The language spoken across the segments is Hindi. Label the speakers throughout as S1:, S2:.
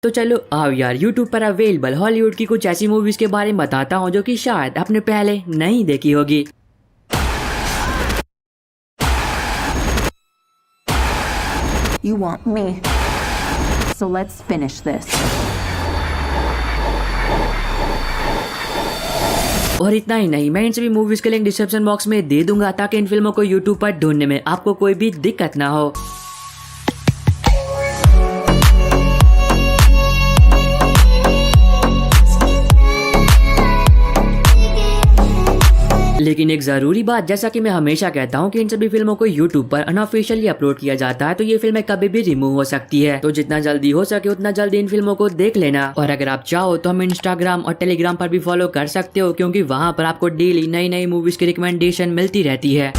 S1: तो चलो आओ यार YouTube पर अवेलेबल हॉलीवुड की कुछ ऐसी मूवीज के बारे में बताता हूँ जो कि शायद आपने पहले नहीं देखी होगी।
S2: You want me. So let's finish this.
S1: और इतना ही नहीं, मैं इन सभी मूवीज के लिंक डिस्क्रिप्शन बॉक्स में दे दूंगा ताकि इन फिल्मों को YouTube पर ढूंढने में आपको कोई भी दिक्कत ना हो। लेकिन एक जरूरी बात, जैसा कि मैं हमेशा कहता हूँ कि इन सभी फिल्मों को YouTube पर अनऑफिशियली अपलोड किया जाता है, तो ये फिल्में कभी भी रिमूव हो सकती है। तो जितना जल्दी हो सके उतना जल्दी इन फिल्मों को देख लेना। और अगर आप चाहो तो हम इंस्टाग्राम और टेलीग्राम पर भी फॉलो कर सकते हो, क्योंकि वहाँ पर आपको डेली नई नई मूवीज की रिकमेंडेशन मिलती रहती है।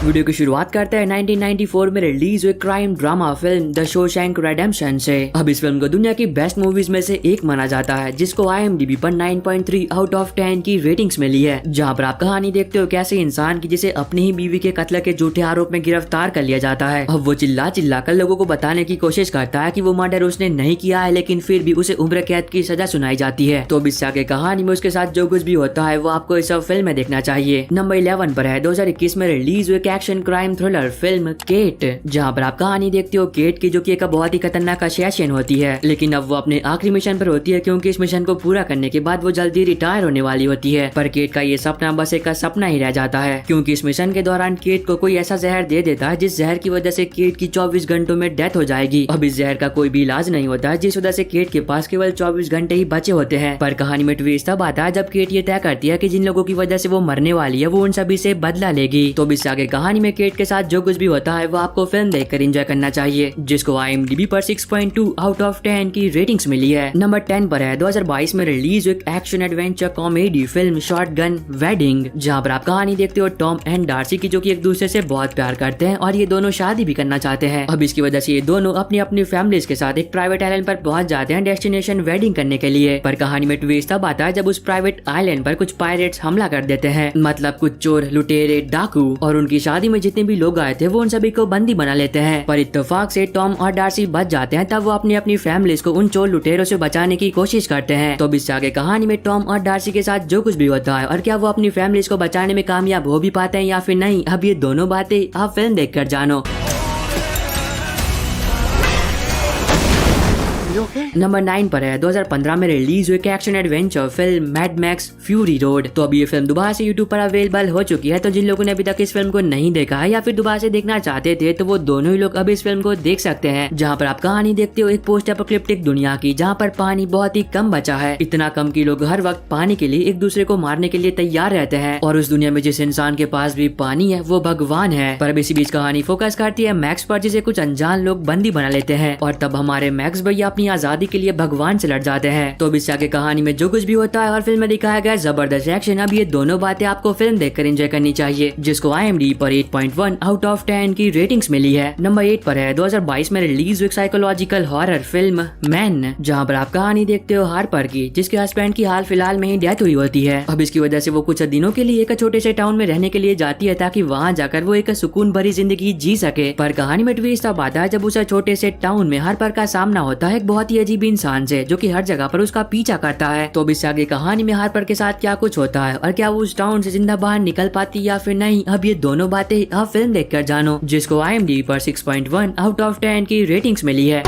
S1: वीडियो की शुरुआत करते हैं 1994 में रिलीज हुई crime drama film the Shawshank redemption से। अब इस फिल्म को दुनिया की बेस्ट मूवीज में से एक माना जाता है, जिसको IMDb पर 9.3 आउट ऑफ 10 की रेटिंग्स मिली है। जहां पर आप कहानी देखते हो कैसे इंसान की जिसे अपनी ही बीवी के कत्ल के झूठे आरोप में गिरफ्तार कर लिया जाता है। अब वो चिल्ला चिल्ला कर लोगों को बताने की कोशिश करता है कि वो मर्डर उसने नहीं किया है, लेकिन फिर भी उसे उम्र कैद की सजा सुनाई जाती है। तो अब इससे आगे कहानी में उसके साथ जो कुछ भी होता है वो आपको इस सब फिल्म में देखना चाहिए। नंबर 11 पर है 2021 में रिलीज हुई action crime thriller film Kate, जहां पर आप कहानी देखते हो केट की, जो कि एक बहुत ही खतरनाक असैसिन होती है। लेकिन अब वो अपने आखिरी मिशन पर होती है, क्योंकि इस मिशन को पूरा करने के बाद वो जल्दी रिटायर होने वाली होती है। पर केट का ये सपना बस एक सपना ही रह जाता है, क्योंकि इस मिशन के दौरान केट को कोई ऐसा जहर दे देता है जिस जहर की वजह से केट की 24 घंटों में डेथ हो जाएगी। अब इस जहर का कोई भी इलाज नहीं होता है, जिस वजह से केट के पास केवल 24 घंटे ही बचे होते हैं। पर कहानी में ट्विस्ट तब आता है जब केट ये तय करती है कि जिन लोगों की वजह से वो मरने वाली है वो उन सभी से बदला लेगी। तो इससे आगे कहानी में केट के साथ जो कुछ भी होता है वो आपको फिल्म देखकर एंजॉय करना चाहिए, जिसको IMDb पर 6.2 आउट ऑफ 10 की रेटिंग्स मिली है। नंबर 10 पर है 2022 में रिलीज एक action adventure comedy film shotgun wedding, जहां पर आप कहानी देखते हो टॉम एंड डार्सी की, जो कि एक दूसरे से बहुत प्यार करते हैं और ये दोनों शादी भी करना चाहते हैं। अब इसकी वजह से ये दोनों अपनी अपनी फैमिलीज के साथ एक प्राइवेट आइलैंड पर पहुंच जाते हैं डेस्टिनेशन वेडिंग करने के लिए। पर कहानी में ट्विस्ट तब आता है जब उस प्राइवेट आइलैंड पर कुछ पायरेट्स हमला कर देते हैं, मतलब कुछ चोर, लुटेरे, डाकू, और उनकी शादी में जितने भी लोग आए थे वो उन सभी को बंदी बना लेते हैं। पर इत्तेफाक से टॉम और डार्सी बच जाते हैं, तब वो अपनी अपनी फैमिलीज को उन चोर लुटेरों से बचाने की कोशिश करते हैं। तो इससे आगे कहानी में टॉम और डार्सी के साथ जो कुछ भी होता है और क्या वो अपनी फैमिलीज को बचाने में कामयाब हो भी पाते हैं या फिर नहीं, अब ये दोनों बातें आप फिल्म देखकर जानो। नंबर 9 पर है 2015 में रिलीज हुई action adventure film mad max fury road. तो अब ये फिल्म दोबारा से YouTube पर अवेलेबल हो चुकी है। तो जिन लोगों ने अभी तक इस फिल्म को नहीं देखा है या फिर दोबारा से देखना चाहते थे, तो वो दोनों ही लोग अब इस फिल्म को देख सकते हैं, जहाँ पर आप कहानी देखते हो एक पोस्ट एपोकलिप्टिक दुनिया की, जहाँ पर पानी बहुत ही कम बचा है। इतना कम कि लोग हर वक्त पानी के लिए एक दूसरे को मारने के लिए तैयार रहते हैं। और उस दुनिया में जिस इंसान के पास भी पानी है वो भगवान है। पर अब इसी बीच कहानी फोकस करती है मैक्स पर, जिसे कुछ अनजान लोग बंदी बना लेते हैं। और तब हमारे मैक्स भैया अपनी आजादी के लिए भगवान से लड़ जाते हैं। तो इससे आगे कहानी में जो कुछ भी होता है और फिल्म में दिखाया गया जबरदस्त एक्शन, अब ये दोनों बातें आपको फिल्म देखकर एंजॉय करनी चाहिए, जिसको IMDb पर 8.1 आउट ऑफ 10 की रेटिंग्स मिली है। नंबर 8 पर है 2022 में रिलीज हुई साइकोलॉजिकल हॉरर फिल्म मैन, जहां पर आप कहानी देखते हो हार्पर की, जिसके हस्बैंड की हाल फिलहाल में ही डेथ हुई होती है। अब इसकी वजह से वो कुछ दिनों के लिए एक छोटे से टाउन में रहने के लिए जाती है, ताकि वहाँ जाकर वो एक सुकून भरी जिंदगी जी सके। पर कहानी में ट्विस्ट तब आता है जब उसे छोटे से टाउन में हार्पर का सामना होता है एक बहुत ही अजीब इंसान से, जो कि हर जगह पर उसका पीछा करता है। तो अब इससे आगे कहानी में हार्पर के साथ क्या कुछ होता है और क्या वो उस टाउन से जिंदा बाहर निकल पाती या फिर नहीं, अब ये दोनों बातें आप फिल्म देखकर जानो, जिसको IMDb पर 6.1 आउट ऑफ 10 की रेटिंग्स मिली है।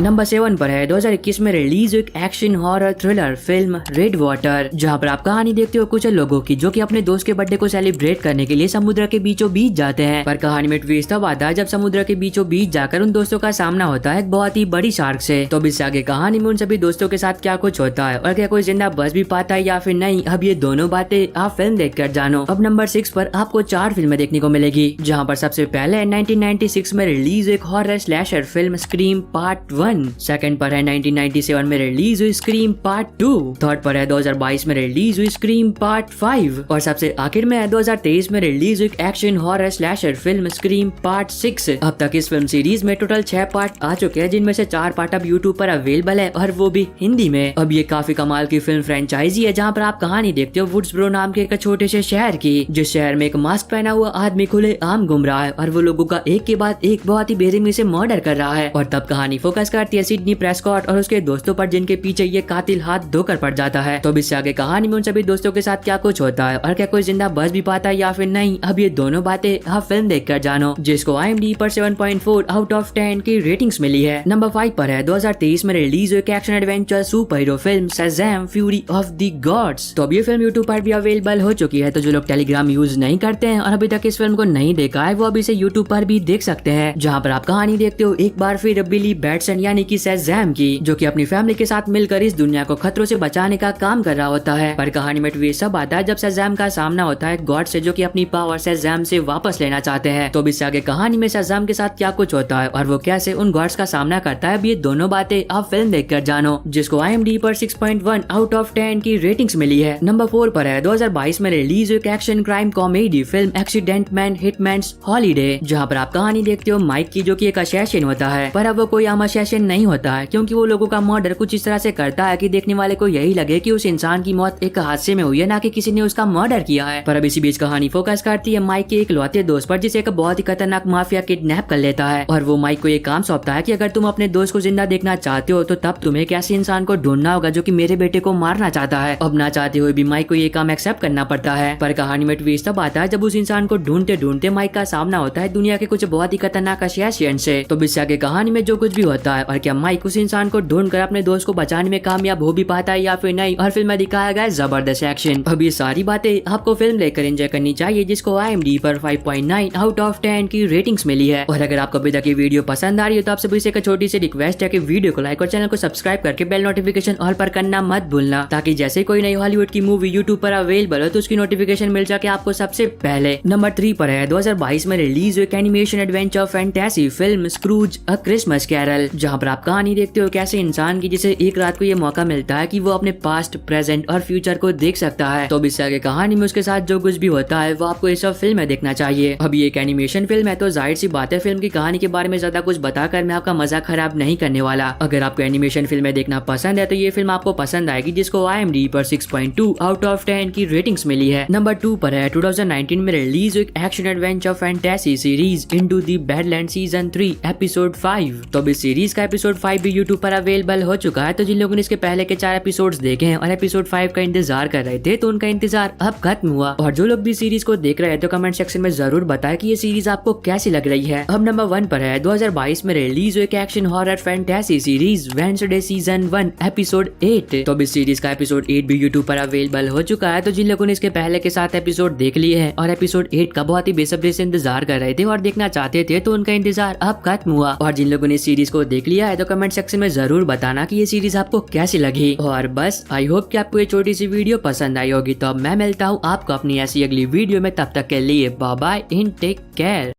S1: नंबर 7 पर है 2021 में रिलीज एक action horror thriller film red water, जहां पर आप कहानी देखते हो कुछ लोगों की, जो कि अपने दोस्त के बर्थडे को सेलिब्रेट करने के लिए समुद्र के बीचों बीच जाते हैं। पर कहानी में ट्विस्ट तब आता है जब समुद्र के बीचों बीच जाकर उन दोस्तों का सामना होता है एक बहुत ही बड़ी शार्क से। तो इससे आगे कहानी में उन सभी दोस्तों के साथ क्या कुछ होता है और क्या कोई जिंदा बच भी पाता है या फिर नहीं, अब ये दोनों बातें आप फिल्म देखकर जानो। अब नंबर 6 पर आपको 4 फिल्में देखने को मिलेगी, जहाँ पर सबसे पहले 1996 में रिलीज एक horror slasher film scream part 1, 1। Second पर है 1997 में रिलीज हुई स्क्रीम पार्ट 2। थर्ड पर है 2022 में रिलीज हुई स्क्रीम पार्ट 5 और सबसे आखिर में है 2023 में रिलीज हुई action horror slasher film scream part 6। अब तक इस फिल्म सीरीज में टोटल 6 पार्ट आ चुके हैं, जिनमें से 4 पार्ट अब यूट्यूब पर अवेलेबल है और वो भी हिंदी में। अब ये काफी कमाल की फिल्म फ्रेंचाइजी है, जहाँ पर आप कहानी देखते हो वुड्सब्रो नाम के एक छोटे से शहर की, जिस शहर में एक मास्क पहना हुआ आदमी खुले आम घूम रहा है और वो लोगों का एक के बाद एक बहुत ही बेरहमी से मर्डर कर रहा है। और तब कहानी फोकस करती है सिडनी प्रेस्कॉट और उसके दोस्तों पर, जिनके पीछे ये कातिल हाथ धोकर पड़ जाता है। तो अब इससे आगे कहानी में उन सभी दोस्तों के साथ क्या कुछ होता है और क्या कोई जिंदा बच भी पाता है या फिर नहीं, अब ये दोनों बातें आप फिल्म देखकर जानो, जिसको IMDb पर 7.4 आउट ऑफ 10 की रेटिंग्स मिली है। नंबर 5 पर है 2023 में रिलीज हुई action adventure super hero film Shazam fury of the gods. तो अब ये फिल्म यूट्यूब पर भी अवेलेबल हो चुकी है, तो जो लोग टेलीग्राम यूज नहीं करते हैं और अभी तक इस फिल्म को नहीं देखा है, वो अभी से यूट्यूब पर भी देख सकते हैं, जहाँ पर आप कहानी देखते हो एक बार फिर बिली बैटसन यानी कि शज़ैम की, जो कि अपनी फैमिली के साथ मिलकर इस दुनिया को खतरों से बचाने का काम कर रहा होता है। पर कहानी में ट्विस्ट सब आता है जब शज़ैम का सामना होता है गॉड से, जो कि अपनी पावर शज़ैम से वापस लेना चाहते हैं। तो इससे आगे कहानी में शज़ैम के साथ क्या कुछ होता है और वो कैसे उन गॉड्स का सामना करता है, ये दोनों बातें आप फिल्म देखकर जानो, जिसको IMDb पर 6.1 आउट ऑफ 10 की रेटिंग्स मिली है। नंबर 4 पर है 2022 में रिलीज हुई action crime comedy film accident man Hitman's holiday, जहाँ पर आप कहानी देखते हो माइक की, जो कि एक असैसिन होता है, पर अब वो कोई आम असैसिन नहीं होता है, क्योंकि वो लोगों का मर्डर कुछ इस तरह से करता है कि देखने वाले को यही लगे कि उस इंसान की मौत एक हादसे में हुई है, ना कि किसी ने उसका मर्डर किया है। पर अब इसी बीच कहानी फोकस करती है माइक के एक लौते दोस्त पर, जिसे एक बहुत ही खतरनाक माफिया किडनैप कर लेता है और वो माइक को ये काम सौंपता है कि अगर तुम अपने दोस्त को जिंदा देखना चाहते हो तो तब तुम्हें एक ऐसे इंसान को ढूंढना होगा जो कि मेरे बेटे को मारना चाहता है। अब ना चाहते हुए भी माइक को ये काम एक्सेप्ट करना पड़ता है। पर कहानी में ट्विस्ट तब आता है जब उस इंसान को ढूंढते ढूंढते माइक का सामना होता है दुनिया के कुछ बहुत ही खतरनाक असैसिन से। तो इससे आगे कहानी में जो कुछ भी होता है और क्या माइक उस इंसान को ढूंढकर अपने दोस्त को बचाने में कामयाब हो भी पाता है या फिर नहीं, और फिल्म में दिखाया गया जबरदस्त एक्शन। अब ये सारी बातें आपको फिल्म देखकर एंजॉय करनी चाहिए, जिसको IMDb पर 5.9 आउट ऑफ 10 की रेटिंग्स मिली है। और अगर आपको अभी तक ये वीडियो पसंद आ रही है तो आपसे एक छोटी सी रिक्वेस्ट है कि वीडियो को लाइक और चैनल को सब्सक्राइब करके बेल नोटिफिकेशन ऑल पर करना मत भूलना, ताकि जैसे कोई नई हॉलीवुड की मूवी यूट्यूब पर अवेलेबल हो तो उसकी नोटिफिकेशन मिल सके आपको सबसे पहले। नंबर 3 पर है 2022 में रिलीज हुई animation adventure fantasy film Scrooge A Christmas Carol, जहाँ पर आप कहानी देखते हो कैसे इंसान की जिसे एक रात को ये मौका मिलता है कि वो अपने पास्ट, प्रेजेंट और फ्यूचर को देख सकता है। तो इससे आगे कहानी में उसके साथ जो कुछ भी होता है वो आपको ये सब फिल्म में देखना चाहिए। अब ये एक एनिमेशन फिल्म है, तो जाहिर सी बात है फिल्म की कहानी के बारे में ज्यादा कुछ बताकर मैं आपका मजा खराब नहीं करने वाला। अगर आपको एनिमेशन फिल्में देखना पसंद है तो ये फिल्म आपको पसंद आएगी, जिसको IMDb पर 6.2 आउट ऑफ 10 की रेटिंग्स मिली है। नंबर 2 पर है 2019 में रिलीज हुई action adventure fantasy series into the badland season 3 episode 5। तो इस सीरीज का एपिसोड 5 भी यूट्यूब पर अवेलेबल हो चुका है, तो जिन लोगों ने इसके पहले के 4 एपिसोड्स देखे हैं और एपिसोड 5 का इंतजार कर रहे थे तो उनका इंतजार अब खत्म हुआ। और जो लोग भी सीरीज को देख रहे हैं तो कमेंट सेक्शन में जरूर बताएं कि ये सीरीज आपको कैसी लग रही है। अब नंबर 1 पर है 2022 में रिलीज हुई action horror fantasy series Wednesday season 1 episode 8। तो इस सीरीज का एपिसोड 8 भी यूट्यूब पर अवेलेबल हो चुका है, तो जिन लोगों ने इसके पहले के 7 एपिसोड देख लिए हैं और एपिसोड 8 का बहुत ही बेसब्री से इंतजार कर रहे थे और देखना चाहते थे तो उनका इंतजार अब खत्म हुआ। और जिन लोगों ने सीरीज को देख लिया है तो कमेंट सेक्शन में जरूर बताना कि ये सीरीज आपको कैसी लगी। और बस आई होप कि आपको ये छोटी सी वीडियो पसंद आई होगी। तो अब मैं मिलता हूँ आपको अपनी ऐसी अगली वीडियो में, तब तक के लिए बाय बाय इन टेक केयर।